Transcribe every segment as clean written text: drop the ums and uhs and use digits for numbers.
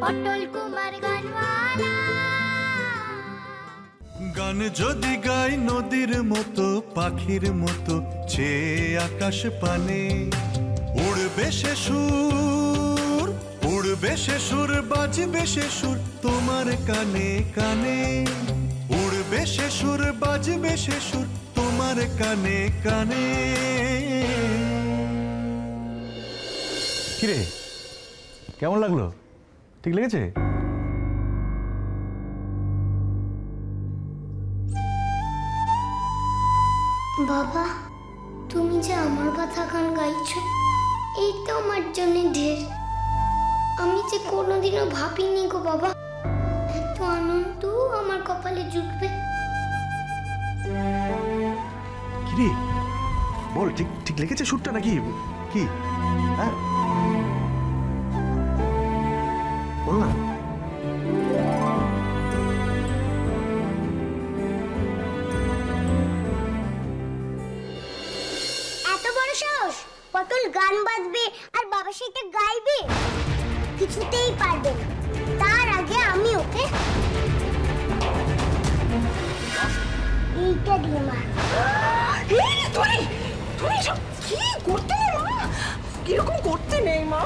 পটল কুমার গানওয়ালা। গান যদি গাই নদীর মতো পাখির মতো চেয়ে আকাশ পানে, উড়বে সে সুর, উড়বে সে সুর, বাজবে সে সুর তোমার কানে কানে, উড়বে সে সুর, বাজবে সে সুর তোমার কানে কানে। কিরে কেমন লাগলো? ঠিক লেগেছে? বাবা, তুমি যে আমার কথা গান গাইছো, এই তো আমার জন্য ঢের। আমি যে কোনোদিনও ভাবিনি গো বাবা, এত আনন্দ আমার কপালে জুটবে। কিরে বল, ঠিক ঠিক লেগেছে সুরটা নাকি কি? হ্যাঁ বল না। এত বড় সাহস, পটল গান বাজবে আর বাবা সেটা গাইবে? কিছুতেই পারবে না। তার আগে আমি ওকে এইটা দিয়ে মার। তুই সব কি করতে নেই মা, কিরকম করতে নেই মা।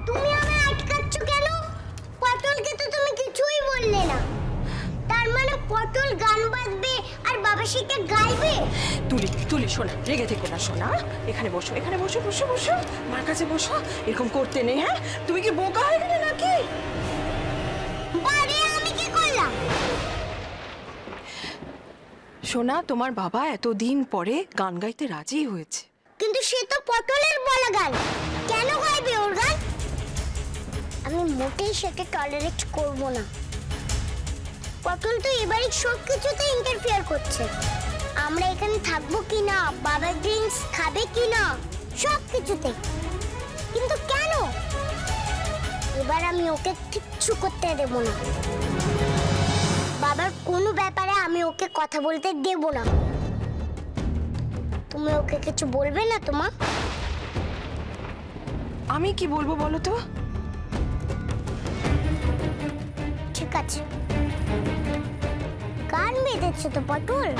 তুমি আমায় আটকাচ্ছ কেন? পটলকে তো তুমি কিছুই বললে না। তার মানে পটল গান বাজবে আর বাবা সেটা গাইবে? তুলি শোনা, রেগে থেকো না শোনা। এখানে বসো, এখানে বসো, বসো বসো, মার কাছে বসো। এরকম করতে নেই। হ্যাঁ তুমি কি বোকা হয়ে গেলে নাকি? বারে আমি কি করলাম? শোনা, তোমার বাবা এতদিন পরে গান গাইতে রাজি হয়েছে। কিন্তু সে তো পটলের বলা গান, কেন গাইবে ওর গান? আমি মোটেই সেটা টলারেট করব না। পটল তো এবারে সব কিছুতে ইন্টারফেয়ার করছে। আমরা এখানে থাকবো কিনা, বাবা ড্রিঙ্কস খাবে কিনা, সব কিছুতে। কিন্তু কেন? এবার আমি ওকে কিচ্ছু করতে দেব না। বাবার কোনো ব্যাপারে আমি ওকে কথা বলতে দেব না। তুমি ওকে কিছু বলবে না তো মা? আমি কি বলবো বলো তো? ঠিক আছে, গান বেঁধেছে তো পটল,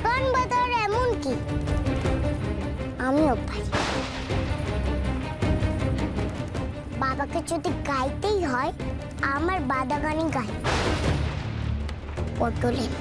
গান বাঁধার এমন কি? আমিও পারি। বাবাকে যদি গাইতেই হয়, আমার বাঁধা গানই গাই। পটলের